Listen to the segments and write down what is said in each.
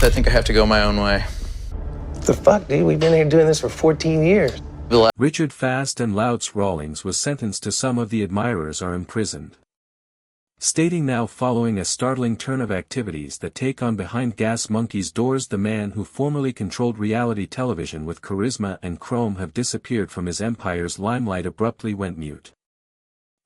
I think I have to go my own way. What the fuck, dude? We've been here doing this for 14 years. Richard Fast and Loud's Rawlings was sentenced to some of the admirers are imprisoned. Stating now following a startling turn of activities that take on behind Gas Monkey's doors, the man who formerly controlled reality television with charisma and chrome have disappeared from his empire's limelight, abruptly went mute.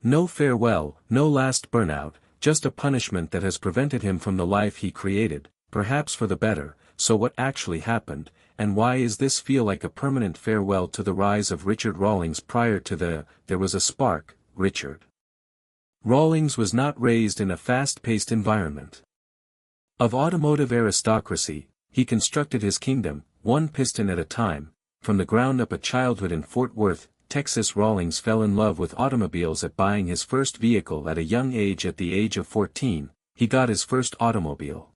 No farewell, no last burnout, just a punishment that has prevented him from the life he created, perhaps for the better. So what actually happened, and why is this feel like a permanent farewell to the rise of Richard Rawlings? Prior to there was a spark. Richard Rawlings was not raised in a fast-paced environment of automotive aristocracy. He constructed his kingdom, one piston at a time, from the ground up. A childhood in Fort Worth, Texas. Rawlings fell in love with automobiles at buying his first vehicle at a young age. At the age of 14, he got his first automobile.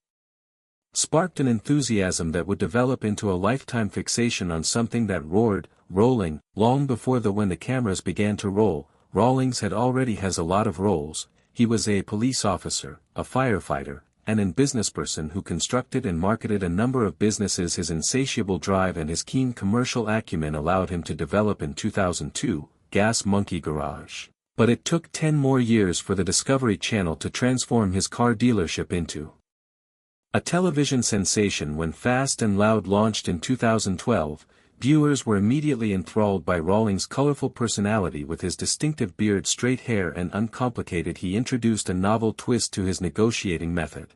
Sparked an enthusiasm that would develop into a lifetime fixation on something that roared, rolling. Long before when the cameras began to roll, Rawlings had already has a lot of roles. He was a police officer, a firefighter, and a businessperson who constructed and marketed a number of businesses. His insatiable drive and his keen commercial acumen allowed him to develop in 2002, Gas Monkey Garage. But it took 10 more years for the Discovery Channel to transform his car dealership into a television sensation. When Fast and Loud launched in 2012, viewers were immediately enthralled by Rawlings' colorful personality. With his distinctive beard, straight hair and uncomplicated, he introduced a novel twist to his negotiating method.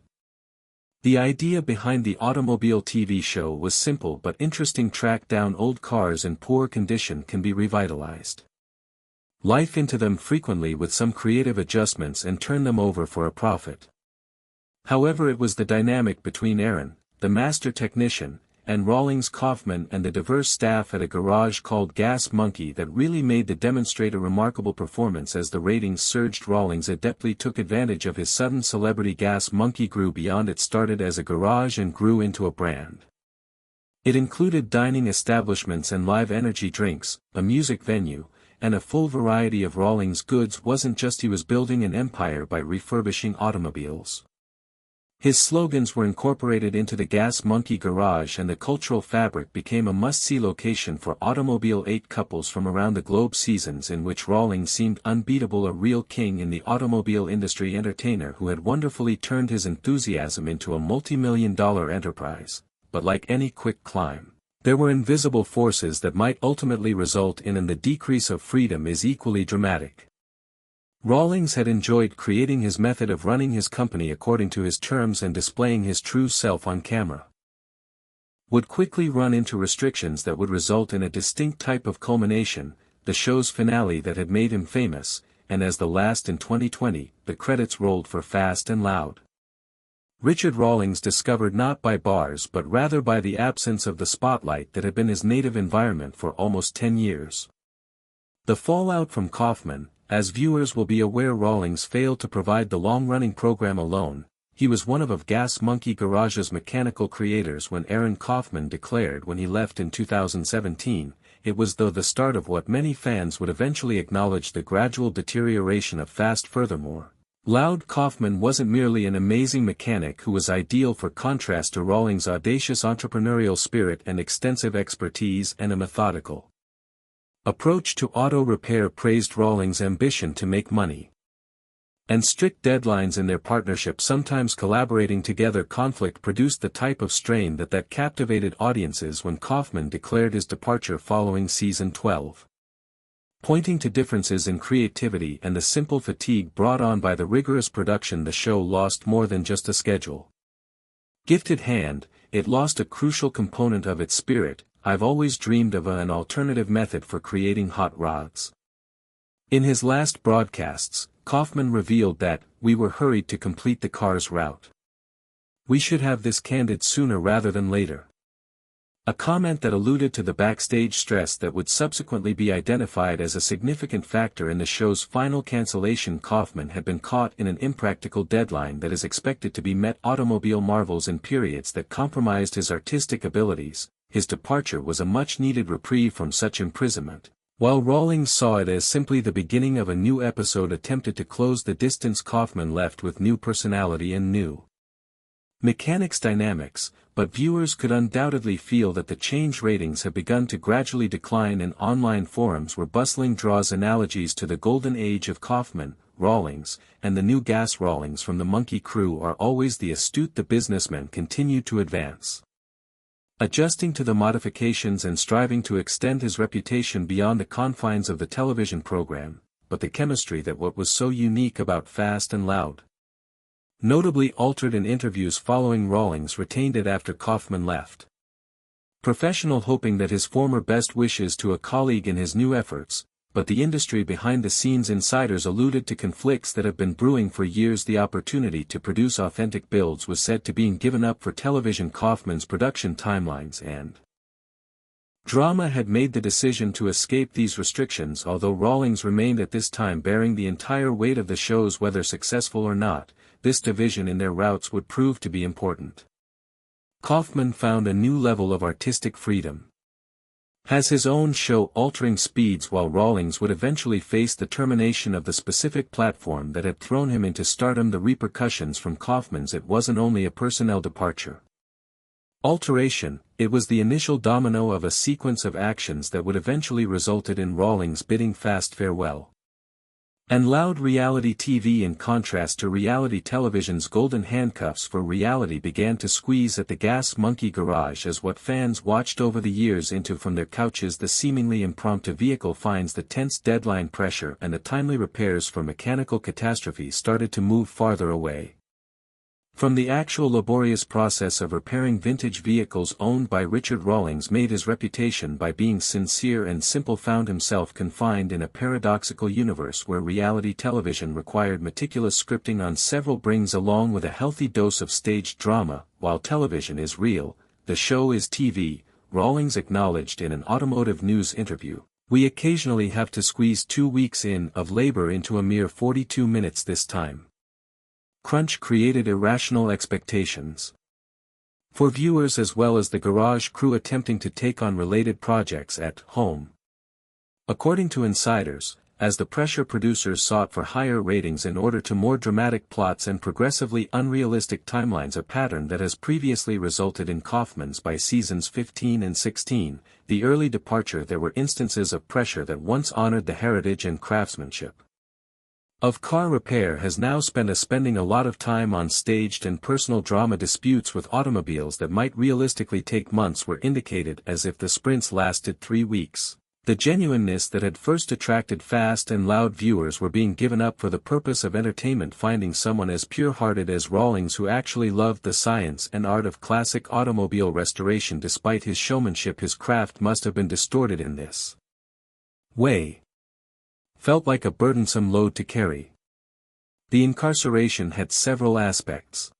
The idea behind the automobile TV show was simple but interesting: track down old cars in poor condition can be revitalized life into them frequently with some creative adjustments and turn them over for a profit. However, it was the dynamic between Aaron, the master technician, and Rawlings, Kaufman, and the diverse staff at a garage called Gas Monkey that really made the demonstrate a remarkable performance. As the ratings surged, Rawlings adeptly took advantage of his sudden celebrity. Gas Monkey grew beyond it started as a garage and grew into a brand. It included dining establishments and live energy drinks, a music venue, and a full variety of Rawlings goods. Wasn't just he was building an empire by refurbishing automobiles. His slogans were incorporated into the Gas Monkey Garage, and the cultural fabric became a must-see location for automobile 8 couples from around the globe. Seasons in which Rawlings seemed unbeatable, a real king in the automobile industry, entertainer who had wonderfully turned his enthusiasm into a multi-million-dollar enterprise. But like any quick climb, there were invisible forces that might ultimately result in, and the decrease of freedom is equally dramatic. Rawlings had enjoyed creating his method of running his company according to his terms and displaying his true self on camera. Would quickly run into restrictions that would result in a distinct type of culmination, the show's finale that had made him famous, and as the last in 2020, the credits rolled for Fast and Loud. Richard Rawlings discovered not by bars but rather by the absence of the spotlight that had been his native environment for almost 10 years. The fallout from Kaufman. As viewers will be aware, Rawlings failed to provide the long-running program alone. He was one of Gas Monkey Garage's mechanical creators. When Aaron Kaufman declared when he left in 2017, it was though the start of what many fans would eventually acknowledge the gradual deterioration of Fast. Furthermore, Loud Kaufman wasn't merely an amazing mechanic who was ideal for contrast to Rawlings' audacious entrepreneurial spirit and extensive expertise and a methodical approach to auto repair. Praised Rawlings' ambition to make money and strict deadlines in their partnership, sometimes collaborating together. Conflict produced the type of strain that captivated audiences when Kaufman declared his departure following season 12. Pointing to differences in creativity and the simple fatigue brought on by the rigorous production, the show lost more than just a schedule gifted hand, it lost a crucial component of its spirit. I've always dreamed of an alternative method for creating hot rods. In his last broadcasts, Kaufman revealed that, we were hurried to complete the car's route. We should have this candid sooner rather than later. A comment that alluded to the backstage stress that would subsequently be identified as a significant factor in the show's final cancellation. Kaufman had been caught in an impractical deadline that is expected to be met. Automobile marvels in periods that compromised his artistic abilities. His departure was a much-needed reprieve from such imprisonment. While Rawlings saw it as simply the beginning of a new episode attempted to close the distance, Kaufman left with new personality and new mechanics dynamics. but viewers could undoubtedly feel that the change ratings have begun to gradually decline, and online forums were bustling. Draws analogies to the golden age of Kaufman, Rawlings, and the new gas Rawlings from the Monkey crew are always the astute. The businessmen continue to advance, adjusting to the modifications and striving to extend his reputation beyond the confines of the television program, but the chemistry that what was so unique about Fast and Loud notably altered in interviews following. Rawlings retained it after Kaufman left. Professional, hoping that his former best wishes to a colleague in his new efforts, but the industry behind-the-scenes insiders alluded to conflicts that have been brewing for years. The opportunity to produce authentic builds was said to being given up for television. Kaufman's production timelines and drama had made the decision to escape these restrictions, although Rawlings remained at this time bearing the entire weight of the shows. Whether successful or not, this division in their routes would prove to be important. Kaufman found a new level of artistic freedom, has his own show altering speeds, while Rawlings would eventually face the termination of the specific platform that had thrown him into stardom. The repercussions from Kaufman's it wasn't only a personnel departure alteration, it was the initial domino of a sequence of actions that would eventually resulted in Rawlings bidding Fast farewell. And Loud. Reality TV, in contrast to reality television's golden handcuffs for reality, began to squeeze at the gas monkey garage as what fans watched over the years into from their couches. The seemingly impromptu vehicle finds the tense deadline pressure, and the timely repairs for mechanical catastrophes started to move farther away from the actual laborious process of repairing. Vintage vehicles owned by Richard Rawlings made his reputation by being sincere and simple, found himself confined in a paradoxical universe where reality television required meticulous scripting on several brings along with a healthy dose of staged drama. While television is real, the show is TV, Rawlings acknowledged in an automotive news interview. We occasionally have to squeeze 2 weeks of labor into a mere 42 minutes. This time crunch created irrational expectations for viewers as well as the garage crew attempting to take on related projects at home. According to insiders, as the pressure producers sought for higher ratings in order to more dramatic plots and progressively unrealistic timelines, a pattern that has previously resulted in Kaufman's by seasons 15 and 16, the early departure. There were instances of pressure that once honored the heritage and craftsmanship of car repair has now spending a lot of time on staged and personal drama. Disputes with automobiles that might realistically take months were indicated as if the sprints lasted 3 weeks. The genuineness that had first attracted Fast and Loud viewers were being given up for the purpose of entertainment. Finding someone as pure-hearted as Rawlings who actually loved the science and art of classic automobile restoration despite his showmanship, his craft must have been distorted in this way. Felt like a burdensome load to carry. The incarceration had several aspects.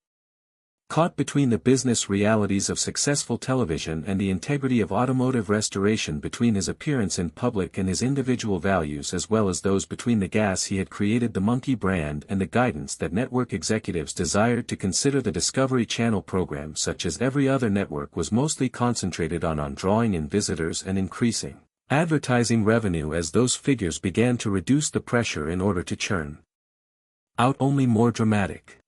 Caught between the business realities of successful television and the integrity of automotive restoration, between his appearance in public and his individual values, as well as those between the gas he had created, the Monkey brand, and the guidance that network executives desired to consider. The Discovery Channel program, such as every other network, was mostly concentrated on drawing in visitors and increasing advertising revenue. As those figures began to reduce, the pressure in order to churn out only more dramatic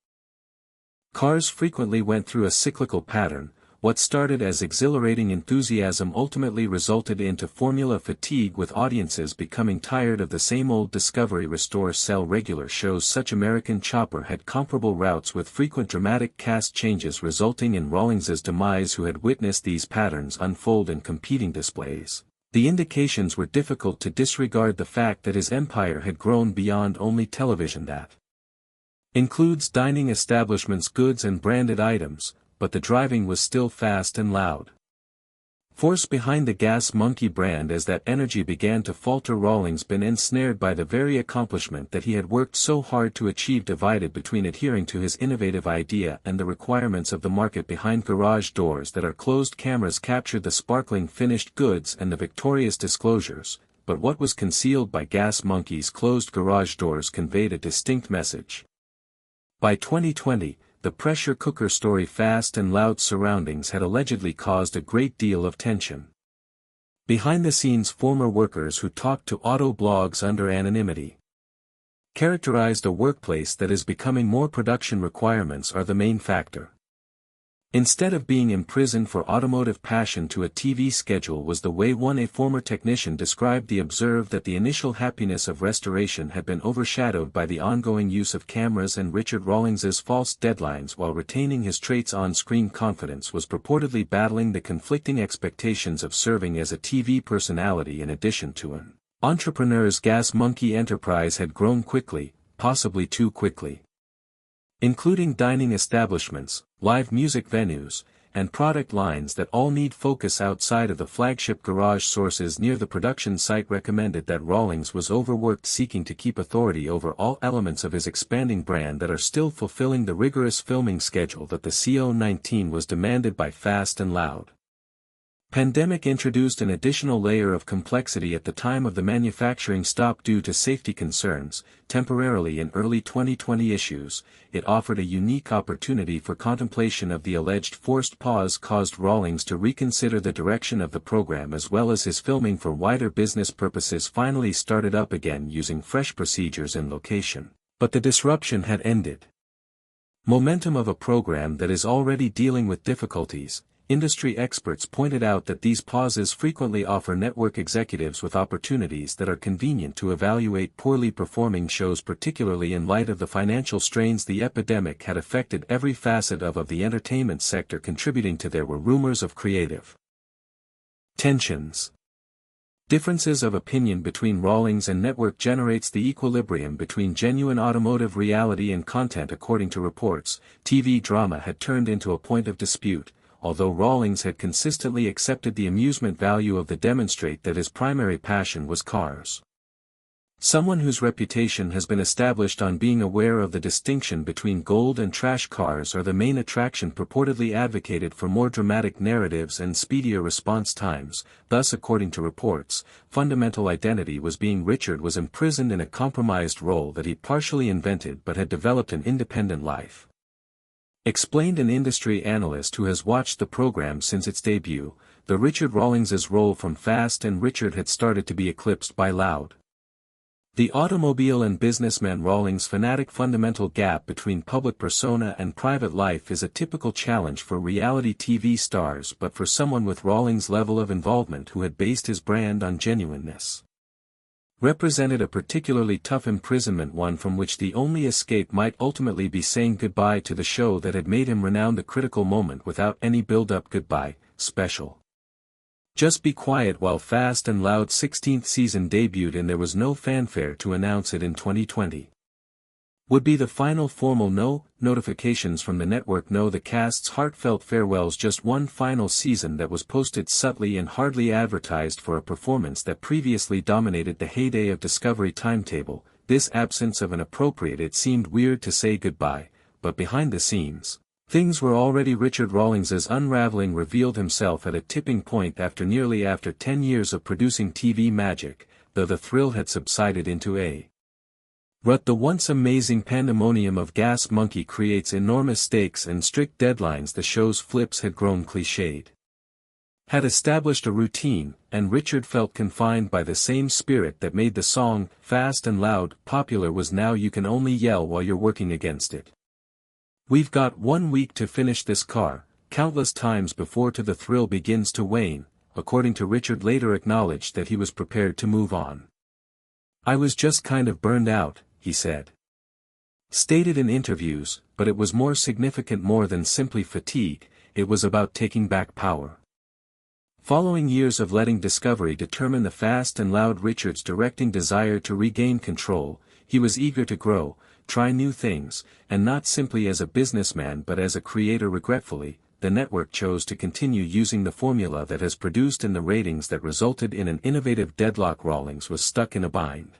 cars frequently went through a cyclical pattern. What started as exhilarating enthusiasm ultimately resulted into formula fatigue, with audiences becoming tired of the same old Discovery Restore Sell regular shows. Such American Chopper had comparable routes with frequent dramatic cast changes resulting in Rawlings's demise, who had witnessed these patterns unfold in competing displays. The indications were difficult to disregard the fact that his empire had grown beyond only television. That includes dining establishments, goods and branded items, but the driving was still Fast and Loud. Force behind the gas monkey brand. As that energy began to falter, Rawlings, been ensnared by the very accomplishment that he had worked so hard to achieve, divided between adhering to his innovative idea and the requirements of the market. Behind garage doors that are closed, cameras captured the sparkling finished goods and the victorious disclosures, but what was concealed by gas monkey's closed garage doors conveyed a distinct message. By 2020, the pressure cooker story Fast and Loud's surroundings had allegedly caused a great deal of tension. Behind the scenes, former workers who talked to auto blogs under anonymity characterized a workplace that is becoming more production requirements are the main factor. Instead of being imprisoned for automotive passion to a TV schedule was the way a former technician described the observed that the initial happiness of restoration had been overshadowed by the ongoing use of cameras, and Richard Rawlings's false deadlines while retaining his traits on-screen confidence was purportedly battling the conflicting expectations of serving as a TV personality in addition to an entrepreneur's gas monkey enterprise had grown quickly, possibly too quickly. Including dining establishments, live music venues, and product lines that all need focus outside of the flagship garage. Sources near the production site recommended that Rawlings was overworked, seeking to keep authority over all elements of his expanding brand that are still fulfilling the rigorous filming schedule that the CO-19 was demanded by Fast and Loud. Pandemic introduced an additional layer of complexity at the time of the manufacturing stop due to safety concerns. Temporarily in early 2020 issues, it offered a unique opportunity for contemplation of the alleged forced pause caused Rawlings to reconsider the direction of the program, as well as his filming for wider business purposes finally started up again using fresh procedures and location. But the disruption had ended. Momentum of a program that is already dealing with difficulties. Industry experts pointed out that these pauses frequently offer network executives with opportunities that are convenient to evaluate poorly performing shows, particularly in light of the financial strains the epidemic had affected every facet of the entertainment sector. Contributing to there were rumors of creative tensions. Differences of opinion between Rawlings and network generates the equilibrium between genuine automotive reality and content. According to reports, TV drama had turned into a point of dispute, although Rawlings had consistently accepted the amusement value of the demonstrate that his primary passion was cars. Someone whose reputation has been established on being aware of the distinction between gold and trash cars are the main attraction, purportedly advocated for more dramatic narratives and speedier response times. Thus, according to reports, fundamental identity was being Richard was imprisoned in a compromised role that he partially invented but had developed an independent life. Explained an industry analyst who has watched the program since its debut, the Richard Rawlings's role from Fast and Richard had started to be eclipsed by Loud. The automobile and businessman Rawlings' fanatic fundamental gap between public persona and private life is a typical challenge for reality TV stars, but for someone with Rawlings' level of involvement who had based his brand on genuineness, represented a particularly tough imprisonment, one from which the only escape might ultimately be saying goodbye to the show that had made him renowned. The critical moment without any build-up goodbye special. Just be quiet while Fast and Loud's 16th season debuted, and there was no fanfare to announce it in 2020. Would be the final formal notifications from the network. The cast's heartfelt farewells. Just one final season that was posted subtly and hardly advertised for a performance that previously dominated the heyday of Discovery timetable. This absence of an appropriate, it seemed weird to say goodbye, but behind the scenes, things were already. Richard Rawlings's unraveling revealed himself at a tipping point after 10 years of producing TV magic, though the thrill had subsided into a rut. The once amazing pandemonium of Gas Monkey creates enormous stakes and strict deadlines. The show's flips had grown cliched, had established a routine, and Richard felt confined by the same spirit that made the song, Fast and Loud, popular. Was now you can only yell while you're working against it. We've got 1 week to finish this car, countless times before the thrill begins to wane. According to Richard, later acknowledged that he was prepared to move on. I was just kind of burned out, he said. Stated in interviews, but it was more significant, more than simply fatigue, it was about taking back power. Following years of letting Discovery determine the Fast and Loud, Richard's directing desire to regain control, he was eager to grow, try new things, and not simply as a businessman but as a creator. Regretfully, the network chose to continue using the formula that has produced in the ratings that resulted in an innovative deadlock. Rawlings was stuck in a bind.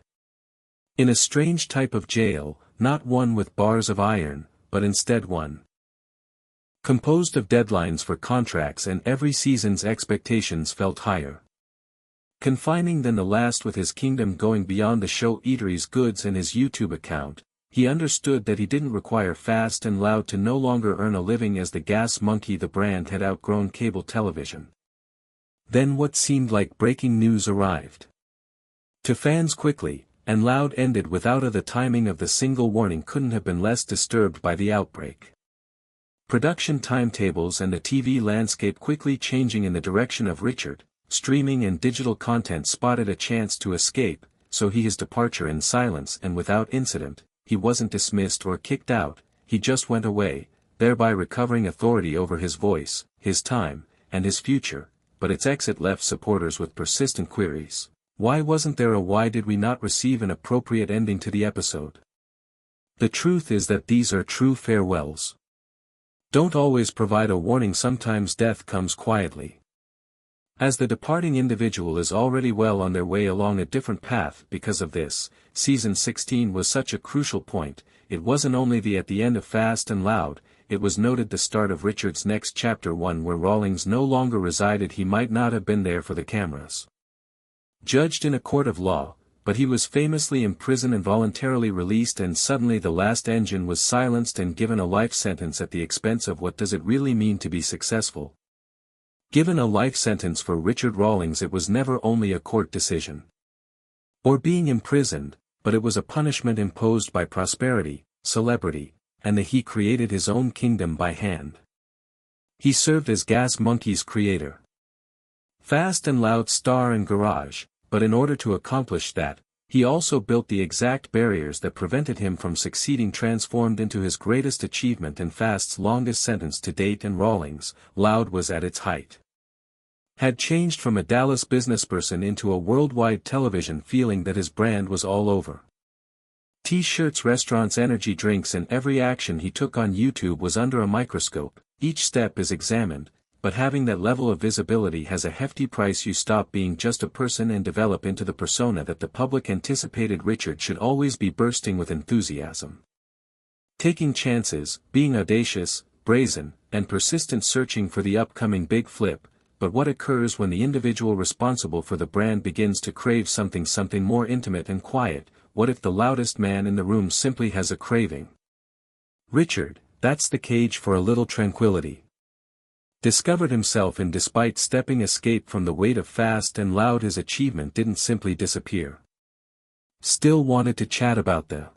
In a strange type of jail, not one with bars of iron, but instead one composed of deadlines for contracts, and every season's expectations felt higher confining than the last. With his kingdom going beyond the show eatery's goods and his YouTube account, he understood that he didn't require Fast and Loud to no longer earn a living as the Gas Monkey. The brand had outgrown cable television. Then what seemed like breaking news arrived to fans quickly, and Loud ended without the timing of the single warning couldn't have been less disturbed by the outbreak. Production timetables and the TV landscape quickly changing in the direction of Richard, streaming and digital content spotted a chance to escape, so his departure in silence and without incident. He wasn't dismissed or kicked out, he just went away, thereby recovering authority over his voice, his time, and his future, but its exit left supporters with persistent queries. Why wasn't there a why did we not receive an appropriate ending to the episode? The truth is that these are true farewells. Don't always provide a warning, sometimes death comes quietly. As the departing individual is already well on their way along a different path because of this, season 16 was such a crucial point. It wasn't only at the end of Fast and Loud, it was noted the start of Richard's next chapter, one where Rawlings no longer resided. He might not have been there for the cameras. Judged in a court of law, but he was famously imprisoned and voluntarily released, and suddenly the last engine was silenced and given a life sentence at the expense of what does it really mean to be successful? Given a life sentence for Richard Rawlings, it was never only a court decision or being imprisoned, but it was a punishment imposed by prosperity, celebrity, and he created his own kingdom by hand. He served as Gas Monkey's creator, Fast and Loud star and Garage, but in order to accomplish that, he also built the exact barriers that prevented him from succeeding, transformed into his greatest achievement and Fast's longest sentence to date. And Rawlings, Loud was at its height. Had changed from a Dallas businessperson into a worldwide television, feeling that his brand was all over. T-shirts, restaurants, energy drinks, and every action he took on YouTube was under a microscope. Each step is examined, but having that level of visibility has a hefty price. You stop being just a person and develop into the persona that the public anticipated. Richard should always be bursting with enthusiasm, taking chances, being audacious, brazen, and persistent, searching for the upcoming big flip. But what occurs when the individual responsible for the brand begins to crave something more intimate and quiet? What if the loudest man in the room simply has a craving? Richard, that's the cage for a little tranquility. Discovered himself in, despite stepping escape from the weight of Fast and Loud, his achievement didn't simply disappear. Still wanted to chat about the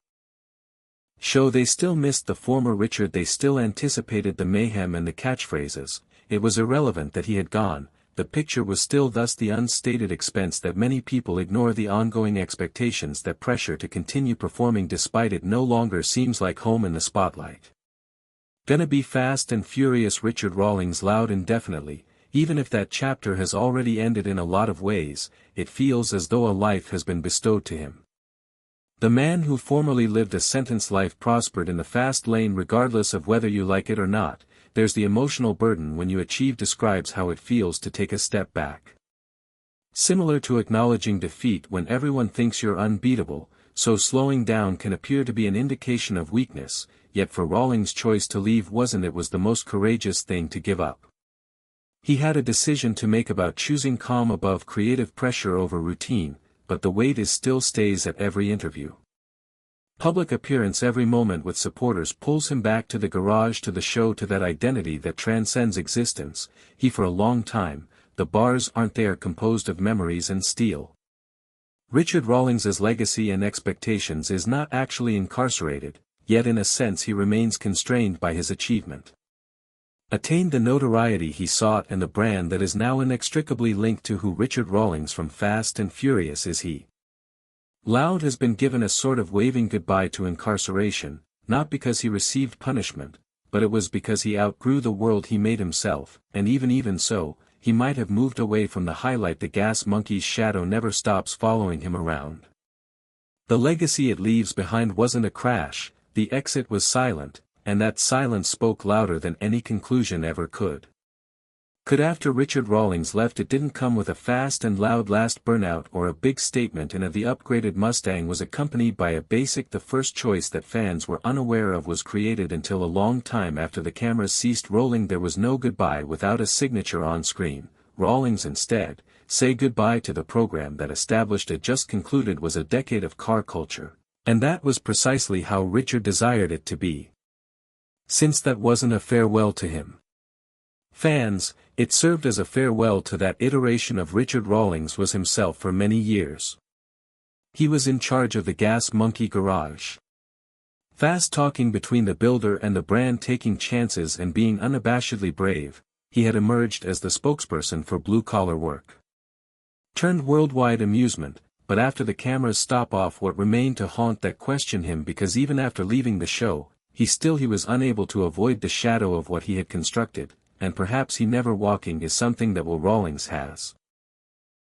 show. They still missed the former Richard. They still anticipated the mayhem and the catchphrases. It was irrelevant that he had gone. The picture was still thus the unstated expense that many people ignore, the ongoing expectations, that pressure to continue performing despite it no longer seems like home in the spotlight. Gonna be Fast and Furious Richard Rawlings, Loud indefinitely. Even if that chapter has already ended in a lot of ways, it feels as though a life has been bestowed to him. The man who formerly lived a sentence life prospered in the fast lane. Regardless of whether you like it or not, there's the emotional burden when you achieve. Describes how it feels to take a step back. Similar to acknowledging defeat when everyone thinks you're unbeatable, so slowing down can appear to be an indication of weakness. Yet for Rawlings' choice to leave wasn't. It was the most courageous thing to give up. He had a decision to make about choosing calm above creative pressure over routine, but the weight still stays at every interview. Public appearance, every moment with supporters pulls him back to the garage, to the show, to that identity that transcends existence. He, for a long time, the bars aren't there, composed of memories and steel. Richard Rawlings's legacy and expectations is not actually incarcerated, yet in a sense he remains constrained by his achievement. Attained the notoriety he sought and the brand that is now inextricably linked to who Richard Rawlings from Fast and Furious is. He, Loud, has been given a sort of waving goodbye to incarceration, not because he received punishment, but it was because he outgrew the world he made himself, and even so, he might have moved away from the highlight. The Gas Monkey's shadow never stops following him around. The legacy it leaves behind wasn't a crash. The exit was silent, and that silence spoke louder than any conclusion ever could. After Richard Rawlings left, it didn't come with a Fast and Loud last burnout or a big statement, and the upgraded Mustang was accompanied by a basic. The first choice that fans were unaware of was created until a long time after the cameras ceased rolling. There was no goodbye without a signature on screen. Rawlings instead say goodbye to the program that established it just concluded was a decade of car culture. And that was precisely how Richard desired it to be. Since that wasn't a farewell to him, fans, it served as a farewell to that iteration of Richard Rawlings was himself for many years. He was in charge of the Gas Monkey garage. Fast talking between the builder and the brand, taking chances and being unabashedly brave, he had emerged as the spokesperson for blue-collar work. Turned worldwide amusement, but after the cameras stop off, what remained to haunt that questioned him, because even after leaving the show, he was unable to avoid the shadow of what he had constructed, and perhaps he never walking is something that Will Rawlings has.